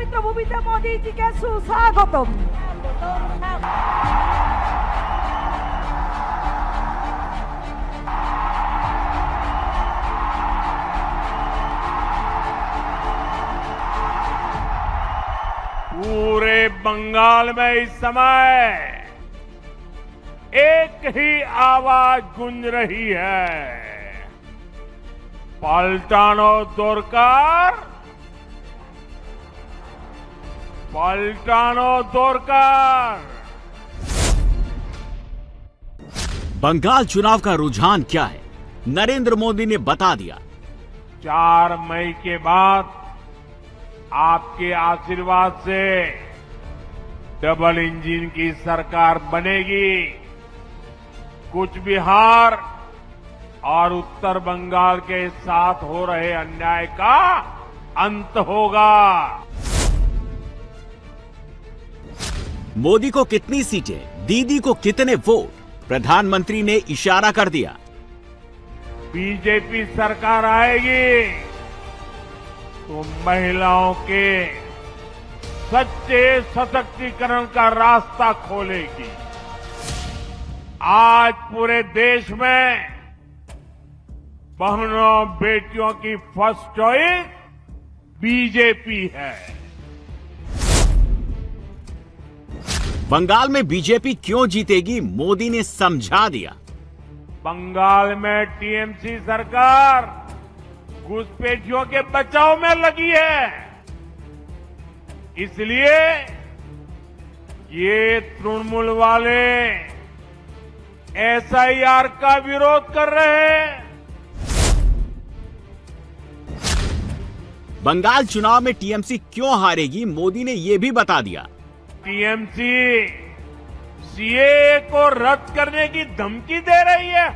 পবিত্র ভূমিতে মোদীজিকে সুস্বাগতম। पूरे बंगाल में इस समय एक ही आवाज गूंज रही है, पलटानो दोरकार, पलटानो दोरकार। बंगाल चुनाव का रुझान क्या है, नरेंद्र मोदी ने बता दिया। 4 मई के बाद आपके आशीर्वाद से डबल इंजन की सरकार बनेगी। कुछ बिहार और उत्तर बंगाल के साथ हो रहे अन्याय का अंत होगा। मोदी को कितनी सीटें, दीदी को कितने वोट, प्रधानमंत्री ने इशारा कर दिया। बीजेपी सरकार आएगी तो महिलाओं के सच्चे सशक्तिकरण का रास्ता खोलेगी। आज पूरे देश में बहनों बेटियों की फर्स्ट चॉइस बीजेपी है। बंगाल में बीजेपी क्यों जीतेगी, मोदी ने समझा दिया। बंगाल में टीएमसी सरकार घुसपैठियों के बचाव में लगी है, इसलिए ये तृणमूल वाले एसआईआर का विरोध कर रहे हैं। बंगाल चुनाव में टीएमसी क्यों हारेगी, मोदी ने यह भी बता दिया। टीएमसी सीएए को रद्द करने की धमकी दे रही है,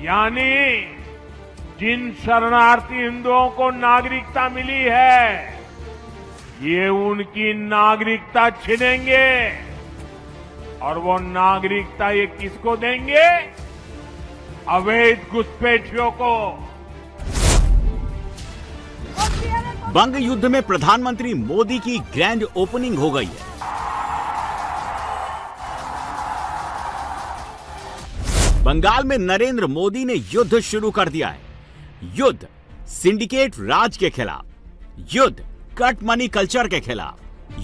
यानी जिन शरणार्थी हिंदुओं को नागरिकता मिली है, ये उनकी नागरिकता छीनेंगे। और वो नागरिकता ये किसको देंगे? अवैध घुसपैठियों को। बंग युद्ध में प्रधानमंत्री मोदी की ग्रैंड ओपनिंग हो गई है। बंगाल में नरेंद्र मोदी ने युद्ध शुरू कर दिया है। युद्ध सिंडिकेट राज के खिलाफ, युद्ध कट मनी कल्चर के खिलाफ,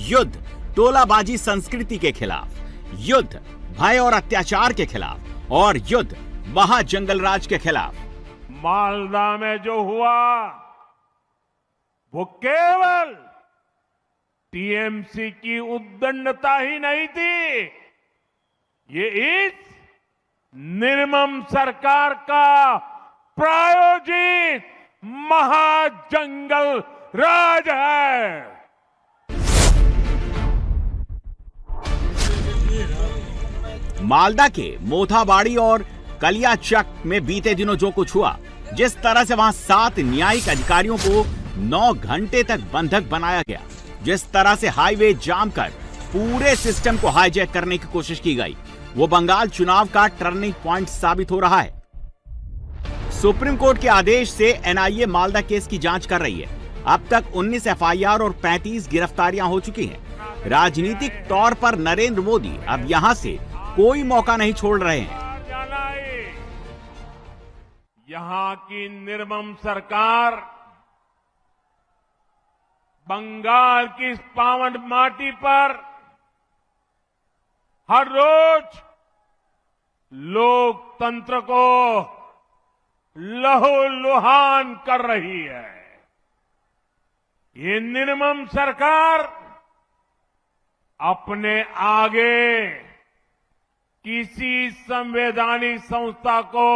युद्ध टोलाबाजी संस्कृति के खिलाफ, युद्ध भय और अत्याचार के खिलाफ, और युद्ध महाजंगल राज के खिलाफ। मालदा में जो हुआ वो केवल टीएमसी की उद्दंडता ही नहीं थी, ये इस निर्मम सरकार का प्रायोजित महाजंगल राज है। मालदा के मोथाबाड़ी और कलियाचक में बीते दिनों जो कुछ हुआ, जिस तरह से वहां 7 न्यायिक अधिकारियों को 9 घंटे तक बंधक बनाया गया, जिस तरह से हाईवे जाम कर पूरे सिस्टम को हाईजैक करने की कोशिश की गई, वो बंगाल चुनाव का टर्निंग पॉइंट साबित हो रहा है। सुप्रीम कोर्ट के आदेश से एनआईए मालदा केस की जांच कर रही है। अब तक 19 एफआईआर और 35 गिरफ्तारियां हो चुकी हैं। राजनीतिक तौर पर नरेंद्र मोदी अब यहां से कोई मौका नहीं छोड़ रहे हैं। यहां की निर्मम सरकार बंगाल की इस पावन माटी पर हर रोज लोकतंत्र को लहूलुहान कर रही है। ये निर्मम सरकार अपने आगे किसी संवैधानिक संस्था को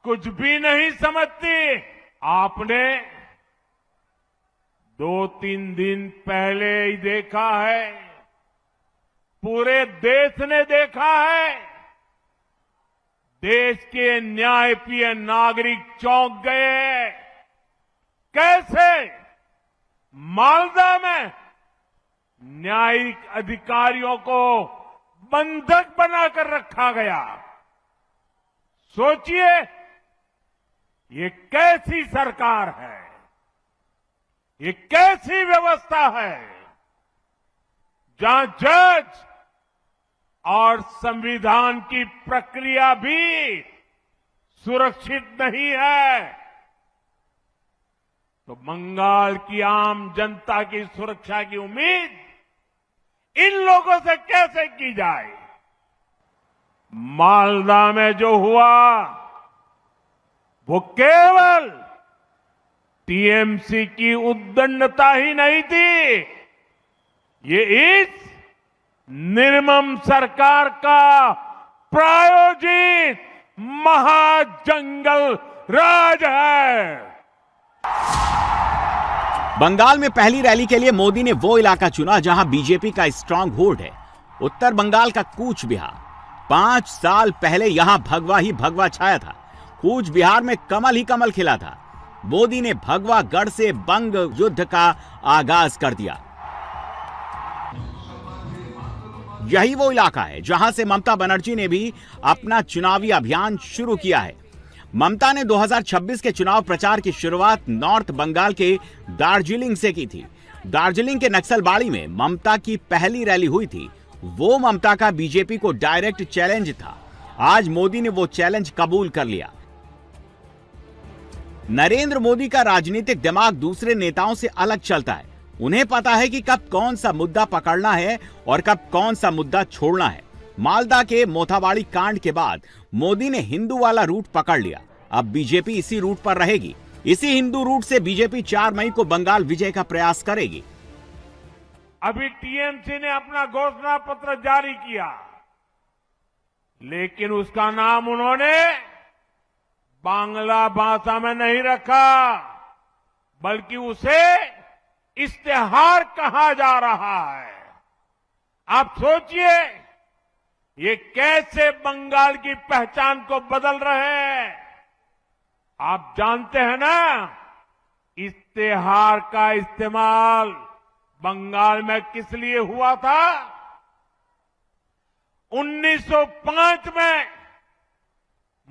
कुछ भी नहीं समझती। आपने 2-3 दिन पहले ही देखा है, पूरे देश ने देखा है, देश के न्यायप्रिय नागरिक चौंक गए। कैसे मालदा में न्यायिक अधिकारियों को बंधक बनाकर रखा गया। सोचिए ये कैसी सरकार है। ये कैसी व्यवस्था है जहां जज और संविधान की प्रक्रिया भी सुरक्षित नहीं है, तो बंगाल की आम जनता की सुरक्षा की उम्मीद इन लोगों से कैसे की जाए? मालदा में जो हुआ वो केवल टीएमसी की उद्दंडता ही नहीं थी, ये इस निर्मम सरकार का प्रायोजित महाजंगल राज है। बंगाल में पहली रैली के लिए मोदी ने वो इलाका चुना जहां बीजेपी का स्ट्रांग होल्ड है, उत्तर बंगाल का कूच बिहार। 5 साल पहले यहां भगवा ही भगवा छाया था, कूच बिहार में कमल ही कमल खिला था। मोदी ने भगवा गढ़ से बंग युद्ध का आगाज कर दिया। यही वो इलाका है जहां से ममता बनर्जी ने भी अपना चुनावी अभियान शुरू किया है। ममता ने 2026 के चुनाव प्रचार की शुरुआत नॉर्थ बंगाल के दार्जिलिंग से की थी। दार्जिलिंग के नक्सलबाड़ी में ममता की पहली रैली हुई थी। वो ममता का बीजेपी को डायरेक्ट चैलेंज था। आज मोदी ने वो चैलेंज कबूल कर लिया। नरेंद्र मोदी का राजनीतिक दिमाग दूसरे नेताओं से अलग चलता है। उन्हें पता है कि कब कौन सा मुद्दा पकड़ना है और कब कौन सा मुद्दा छोड़ना है। मालदा के मोथाबाड़ी कांड के बाद मोदी ने हिंदू वाला रूट पकड़ लिया। अब बीजेपी इसी रूट पर रहेगी। इसी हिंदू रूट से बीजेपी 4 मई को बंगाल विजय का प्रयास करेगी। अभी टीएमसी ने अपना घोषणा पत्र जारी किया, लेकिन उसका नाम उन्होंने बांग्ला भाषा में नहीं रखा, बल्कि उसे इश्तेहार कहा जा रहा है। आप सोचिए, ये कैसे बंगाल की पहचान को बदल रहे हैं। आप जानते हैं ना, इश्तेहार का इस्तेमाल बंगाल में किस लिए हुआ था? 1905 में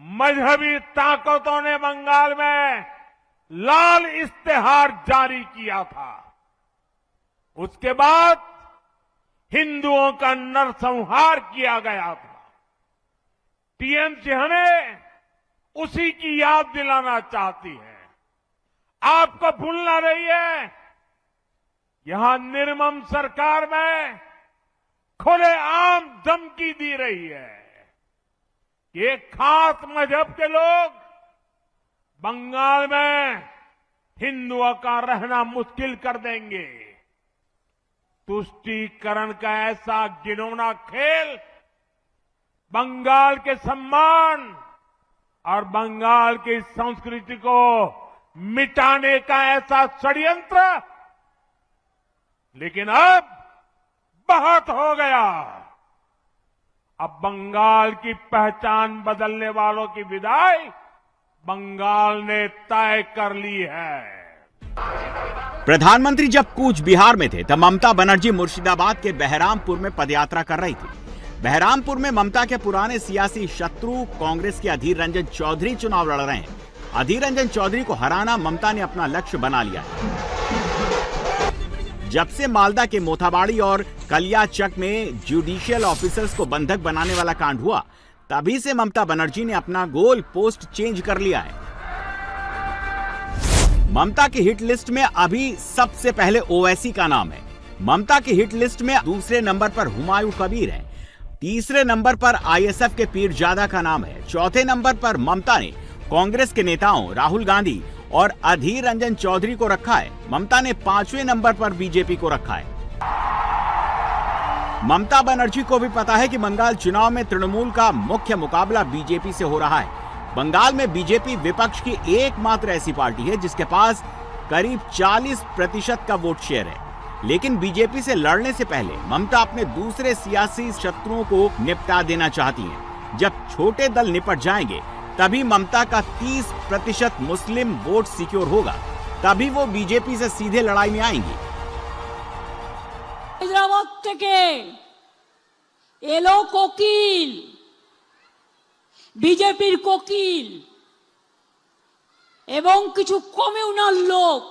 मजहबी ताकतों ने बंगाल में लाल इश्तेहार जारी किया था। उसके बाद हिंदुओं का नरसंहार किया गया था। टीएमसी हमें उसी की याद दिलाना चाहती है। आपको भूलना नहीं है, यहां निर्मम सरकार में खुलेआम धमकी दी रही है। ये खास मजहब के लोग बंगाल में हिंदुओं का रहना मुश्किल कर देंगे। तुष्टीकरण का ऐसा घिनौना खेल बंगाल के सम्मान और बंगाल की संस्कृति को मिटाने का ऐसा षड्यंत्र, लेकिन अब बहुत हो गया। अब बंगाल की पहचान बदलने वालों की विदाई बंगाल ने तय कर ली है। प्रधानमंत्री जब कूच बिहार में थे तब ममता बनर्जी मुर्शिदाबाद के बहरामपुर में पदयात्रा कर रही थी। बहरामपुर में ममता के पुराने सियासी शत्रु कांग्रेस के अधीर रंजन चौधरी चुनाव लड़ रहे हैं। अधीर रंजन चौधरी को हराना ममता ने अपना लक्ष्य बना लिया है। जब से मालदा के मोथाबाड़ी और कलियाचक में जुडिशियल ऑफिसर्स को बंधक बनाने वाला कांड हुआ, तभी से ममता बनर्जी ने अपना गोल पोस्ट चेंज कर लिया है। ममता की हिट लिस्ट में अभी सबसे पहले ओवैसी का नाम है। ममता की हिट लिस्ट में दूसरे नंबर पर हुमायूं कबीर है। तीसरे नंबर पर आईएसएफ के पीरजादा का नाम है। चौथे नंबर पर ममता ने कांग्रेस के नेताओं राहुल गांधी और अधीर रंजन चौधरी को रखा है। ममता ने 5वें नंबर पर बीजेपी को रखा है। ममता बनर्जी को भी पता है कि बंगाल चुनाव में तृणमूल का मुख्य मुकाबला बीजेपी से हो रहा है। बंगाल में बीजेपी विपक्ष की एकमात्र ऐसी पार्टी है जिसके पास करीब 40% का वोट शेयर है। लेकिन बीजेपी से लड़ने से पहले ममता अपने दूसरे सियासी शत्रुओं को निपटा देना चाहती हैं। जब छोटे दल निपट जाएंगे तभी ममता का 30% मुस्लिम वोट सिक्योर होगा, तभी वो बीजेपी से सीधे लड़ाई में आएंगी। हैदराबाद থেকে এলো কোকিল, বিজেপির কোকিল এবং কিছু কমিউনাল লোক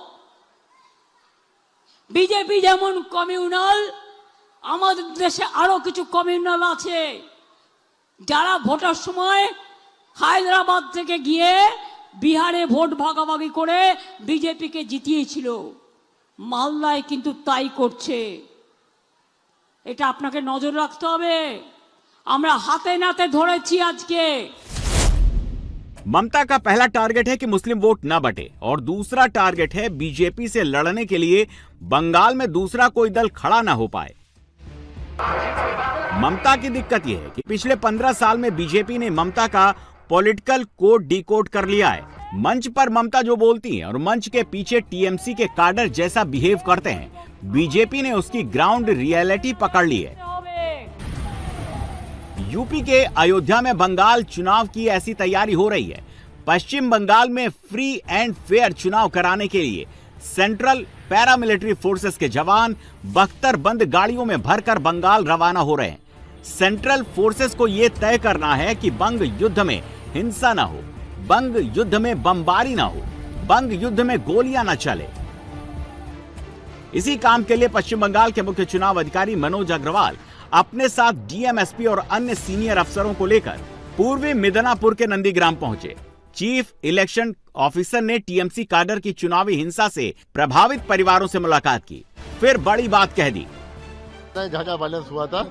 বিজেপি যেমন কমিউনাল, আমাদের দেশে আরো কিছু কমিউনাল আছে যারা ভোটের সময় হায়দ্রাবাদ থেকে গিয়ে বিহারে ভোট ভাগাভাগি করে বিজেপিকে জিতিয়েছিল। মালদায় কিন্তু তাই করছে। এটা আপনাকে নজর রাখতে হবে। আমরা হাতে নাতে ধরেছি আজকে। ममता का पहला टारगेट है कि मुस्लिम वोट न बटे और दूसरा टारगेट है बीजेपी से लड़ने के लिए बंगाल में दूसरा कोई दल खड़ा न हो पाए। ममता की दिक्कत यह है कि पिछले 15 साल में बीजेपी ने ममता का पॉलिटिकल कोड डिकोड कर लिया है। मंच पर ममता जो बोलती हैं और मंच के पीछे टीएमसी के काडर जैसा बिहेव करते हैं, बीजेपी ने उसकी ग्राउंड रियलिटी पकड़ ली है। यूपी के अयोध्या में बंगाल चुनाव की ऐसी तैयारी हो रही है। पश्चिम बंगाल में फ्री एंड फेयर चुनाव कराने के लिए सेंट्रल पैरामिलिट्री फोर्सेस के जवान बख्तरबंद गाड़ियों में भरकर बंगाल रवाना हो रहे हैं। सेंट्रल फोर्सेस को यह तय करना है कि बंग युद्ध में हिंसा न हो, बंग युद्ध में बमबारी न हो, बंग युद्ध में गोलियां न चले। इसी काम के लिए पश्चिम बंगाल के मुख्य चुनाव अधिकारी मनोज अग्रवाल अपने साथ डीएमएसपी और अन्य सीनियर अफसरों को लेकर पूर्वी मिदनापुर के नंदीग्राम पहुंचे। चीफ इलेक्शन ऑफिसर ने टीएमसी काडर की चुनावी हिंसा से प्रभावित परिवारों से मुलाकात की, फिर बड़ी बात कह दी। जहाँ जहाँ वायलेंस हुआ था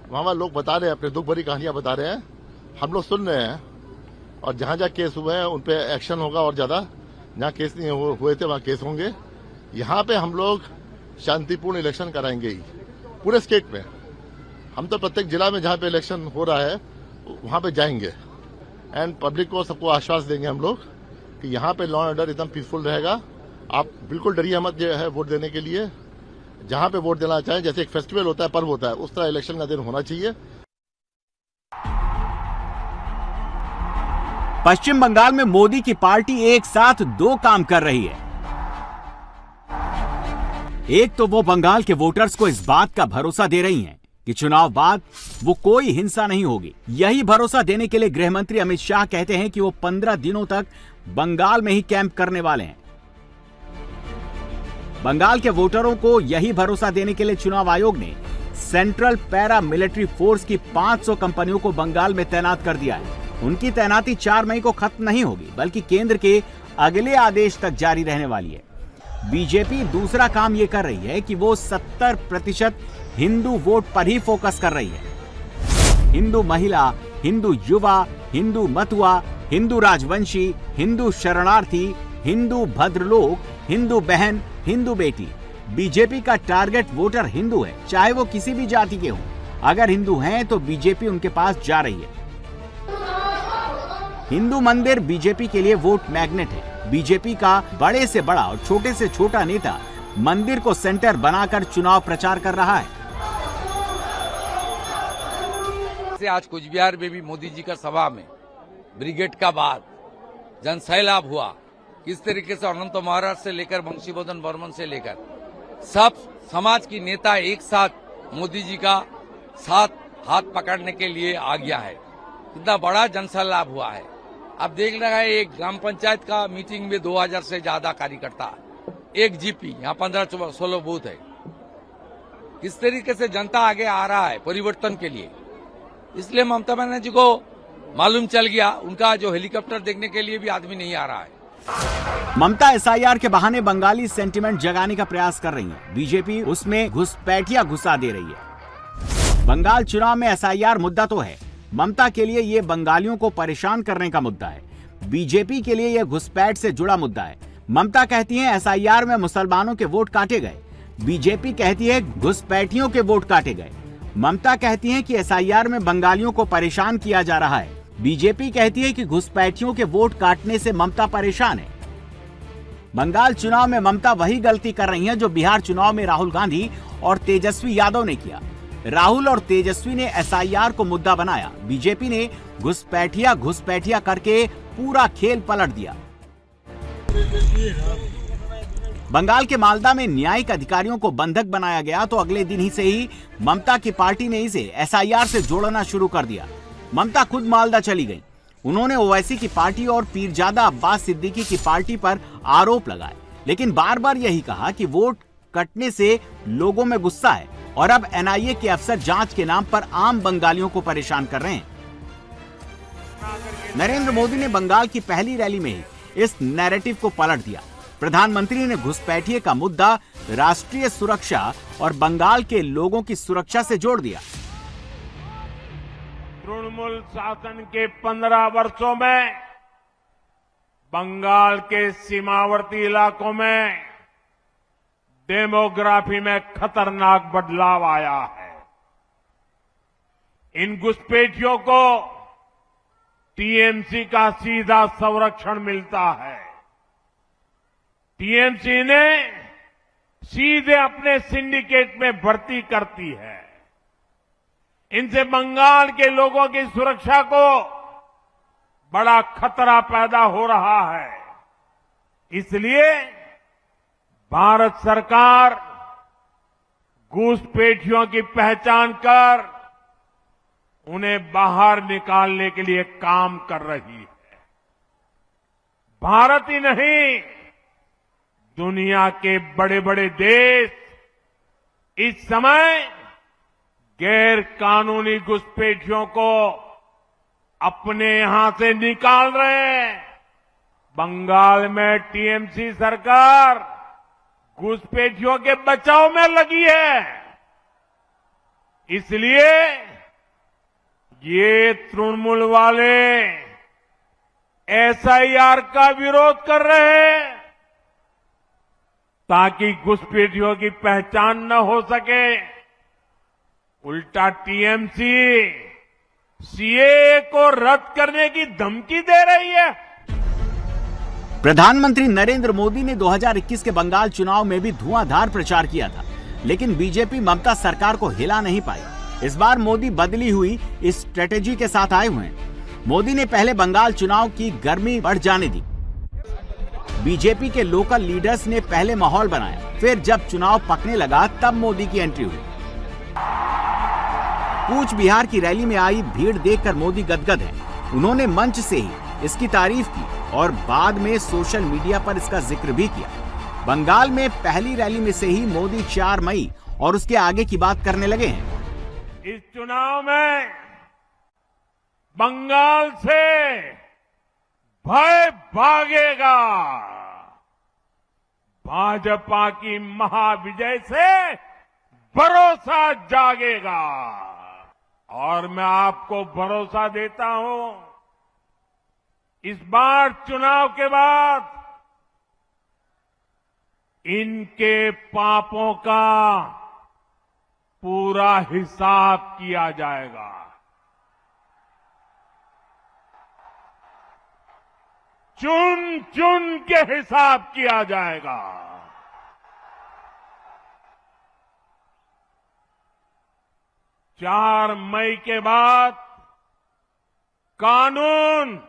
वहाँ लोग बता रहे हैं, अपने दुख भरी कहानियां बता रहे हैं, हम लोग सुन रहे हैं। और जहाँ जहाँ केस हुए हैं उन पे एक्शन होगा और ज्यादा। जहाँ केस नहीं हुए थे वहाँ केस होंगे। यहाँ पे हम लोग शांतिपूर्ण इलेक्शन कराएंगे ही पूरे स्टेट में। हम तो प्रत्येक जिला में जहाँ पे इलेक्शन हो रहा है वहाँ पे जाएंगे एंड पब्लिक को सबको आश्वास देंगे हम लोग कि यहाँ पे लॉ एंड ऑर्डर एकदम पीसफुल रहेगा। आप बिल्कुल डरिए मत जो है वोट देने के लिए। जहाँ पे वोट देना चाहें, जैसे एक फेस्टिवल होता है, पर्व होता है, उस तरह इलेक्शन का दिन होना चाहिए। पश्चिम बंगाल में मोदी की पार्टी एक साथ दो काम कर रही है। एक तो वो बंगाल के वोटर्स को इस बात का भरोसा दे रही हैं कि चुनाव बाद वो कोई हिंसा नहीं होगी। यही भरोसा देने के लिए गृह मंत्री अमित शाह कहते हैं कि वो 15 दिनों तक बंगाल में ही कैंप करने वाले हैं। बंगाल के वोटरों को यही भरोसा देने के लिए चुनाव आयोग ने सेंट्रल पैरा मिलिट्री फोर्स की 500 कंपनियों को बंगाल में तैनात कर दिया है। उनकी तैनाती 4 मई को खत्म नहीं होगी, बल्कि केंद्र के अगले आदेश तक जारी रहने वाली है। बीजेपी दूसरा काम ये कर रही है कि वो 70% हिंदू वोट पर ही फोकस कर रही है। हिंदू महिला, हिंदू युवा, हिंदू मतुआ, हिंदू राजवंशी, हिंदू शरणार्थी, हिंदू भद्रलोक, हिंदू बहन, हिंदू बेटी। बीजेपी का टारगेट वोटर हिंदू है, चाहे वो किसी भी जाति के हों। अगर हिंदू हैं तो बीजेपी उनके पास जा रही है। हिंदू मंदिर बीजेपी के लिए वोट मैग्नेट है। बीजेपी का बड़े से बड़ा और छोटे से छोटा नेता मंदिर को सेंटर बनाकर चुनाव प्रचार कर रहा है। आज कुचबिहार में भी मोदी जी का सभा में ब्रिगेड का बाद जन सैलाब हुआ। किस तरीके से अनंत महाराज से लेकर बंशीवर्धन बर्मन से लेकर सब समाज की नेता एक साथ मोदी जी का साथ हाथ पकड़ने के लिए आ गया है। कितना बड़ा जन सैलाब हुआ है। अब देख रहा है एक ग्राम पंचायत का मीटिंग में 2000 से ज्यादा कार्यकर्ता, एक जीपी, यहाँ 15-16 बूथ है। किस तरीके से जनता आगे आ रहा है परिवर्तन के लिए। इसलिए ममता बनर्जी को मालूम चल गया, उनका जो हेलीकॉप्टर देखने के लिए भी आदमी नहीं आ रहा है। ममता एसआईआर के बहाने बंगाली सेंटिमेंट जगाने का प्रयास कर रही है। बीजेपी उसमें घुसपैठिया घुसा दे रही है। बंगाल चुनाव में एसआईआर मुद्दा तो है, ममता के लिए ये बंगालियों को परेशान करने का मुद्दा है। बीजेपी के लिए यह घुसपैठ से जुड़ा मुद्दा है। ममता कहती है एसआईआर में मुसलमानों के वोट काटे गए, बीजेपी कहती है घुसपैठियों के वोट काटे गए। ममता कहती है कि एसआईआर में बंगालियों को परेशान किया जा रहा है, बीजेपी कहती है कि घुसपैठियों के वोट काटने से ममता परेशान है। बंगाल चुनाव में ममता वही गलती कर रही है जो बिहार चुनाव में राहुल गांधी और तेजस्वी यादव ने किया। राहुल और तेजस्वी ने एसआईआर को मुद्दा बनाया, बीजेपी ने घुसपैठिया करके पूरा खेल पलट दिया। बंगाल के मालदा में न्यायिक अधिकारियों को बंधक बनाया गया तो अगले दिन ही से ही ममता की पार्टी ने इसे एसआईआर से जोड़ना शुरू कर दिया। ममता खुद मालदा चली गई। उन्होंने ओवैसी की पार्टी और पीरजादा अब्बास सिद्दीकी की पार्टी पर आरोप लगाए, लेकिन बार बार यही कहा कि वोट कटने से लोगों में गुस्सा है और अब एनआईए के अफसर जांच के नाम पर आम बंगालियों को परेशान कर रहे हैं। नरेंद्र मोदी ने बंगाल की पहली रैली में ही इस नैरेटिव को पलट दिया। प्रधानमंत्री ने घुसपैठिए का मुद्दा राष्ट्रीय सुरक्षा और बंगाल के लोगों की सुरक्षा से जोड़ दिया। तृणमूल शासन के 15 वर्षों में बंगाल के सीमावर्ती इलाकों में डेमोग्राफी में खतरनाक बदलाव आया है। इन घुसपैठियों को टीएमसी का सीधा संरक्षण मिलता है। टीएमसी ने सीधे अपने सिंडिकेट में भर्ती करती है। इनसे बंगाल के लोगों की सुरक्षा को बड़ा खतरा पैदा हो रहा है। इसलिए भारत सरकार घुसपैठियों की पहचान कर उन्हें बाहर निकालने के लिए काम कर रही है। भारत ही नहीं, दुनिया के बड़े बड़े देश इस समय गैर कानूनी घुसपैठियों को अपने यहां से निकाल रहे हैं। बंगाल में टीएमसी सरकार घुसपैठियों के बचाव में लगी है। इसलिए ये तृणमूल वाले एसआईआर का विरोध कर रहे हैं ताकि घुसपैठियों की पहचान न हो सके। उल्टा टीएमसी सीएए को रद्द करने की धमकी दे रही है। प्रधानमंत्री नरेंद्र मोदी ने 2021 के बंगाल चुनाव में भी धुआंधार प्रचार किया था, लेकिन बीजेपी ममता सरकार को हिला नहीं पाई। इस बार मोदी बदली हुई इस स्ट्रेटेजी के साथ आए हुए हैं। मोदी ने पहले बंगाल चुनाव की गर्मी बढ़ जाने दी। बीजेपी के लोकल लीडर्स ने पहले माहौल बनाया, फिर जब चुनाव पकने लगा तब मोदी की एंट्री हुई। कूच बिहार की रैली में आई भीड़ देखकर मोदी गदगद हैं। उन्होंने मंच से ही इसकी तारीफ की और बाद में सोशल मीडिया पर इसका जिक्र भी किया। बंगाल में पहली रैली में से ही मोदी 4 मई और उसके आगे की बात करने लगे हैं। इस चुनाव में बंगाल से भय भागेगा। भाजपा की महाविजय से भरोसा जागेगा। और मैं आपको भरोसा देता हूं, इस बार चुनाव के बाद इनके पापों का पूरा हिसाब किया जाएगा। चुन चुन के हिसाब किया जाएगा। चार मई के बाद कानून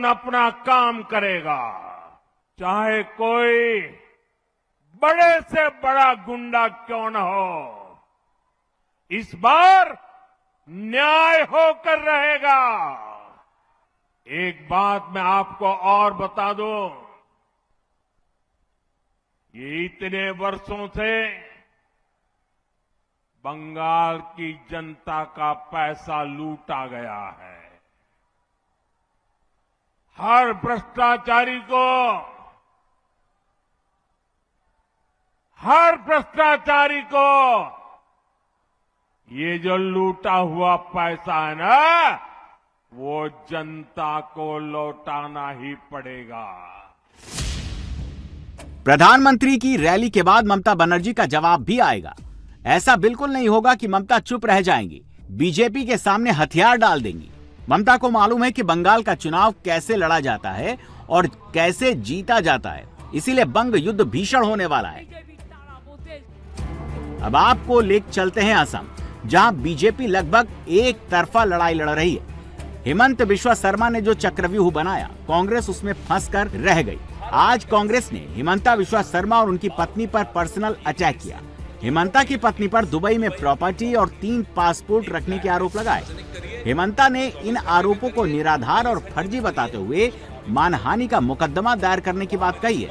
अपना काम करेगा। चाहे कोई बड़े से बड़ा गुंडा क्यों न हो, इस बार न्याय होकर रहेगा। एक बात मैं आपको और बता दूं, ये इतने वर्षों से बंगाल की जनता का पैसा लूटा गया है। हर भ्रष्टाचारी को ये जो लूटा हुआ पैसा है ना, वो जनता को लौटाना ही पड़ेगा। प्रधानमंत्री की रैली के बाद ममता बनर्जी का जवाब भी आएगा। ऐसा बिल्कुल नहीं होगा कि ममता चुप रह जाएंगी, बीजेपी के सामने हथियार डाल देंगी। ममता को मालूम है कि बंगाल का चुनाव कैसे लड़ा जाता है और कैसे जीता जाता है, इसीलिए बंग युद्ध भीषण होने वाला है। अब आपको ले चलते हैं असम, जहां बीजेपी लगभग एक तरफा लड़ाई लड़ रही है। हेमंत बिश्वा शर्मा ने जो चक्रव्यूह बनाया, कांग्रेस उसमें फंसकर रह गई। आज कांग्रेस ने हेमंता बिश्वा शर्मा और उनकी पत्नी पर पर्सनल अटैक किया। हेमंता की पत्नी पर दुबई में प्रॉपर्टी और 3 पासपोर्ट रखने के आरोप लगाए। हेमंता ने इन आरोपों को निराधार और फर्जी बताते हुए मानहानि का मुकदमा दायर करने की बात कही है।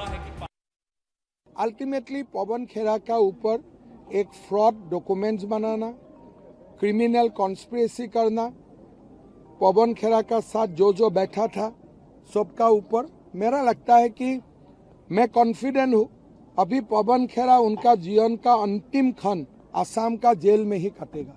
अल्टीमेटली पवन खेरा का ऊपर एक फ्रॉड डॉक्यूमेंट्स बनाना, क्रिमिनल कॉन्स्पिरेसी करना, पवन खेरा का साथ जो बैठा था सबका ऊपर मेरा लगता है कि मैं कॉन्फिडेंट हूँ अभी पवन खेरा उनका जीवन का अंतिम क्षण आसाम का जेल में ही कटेगा।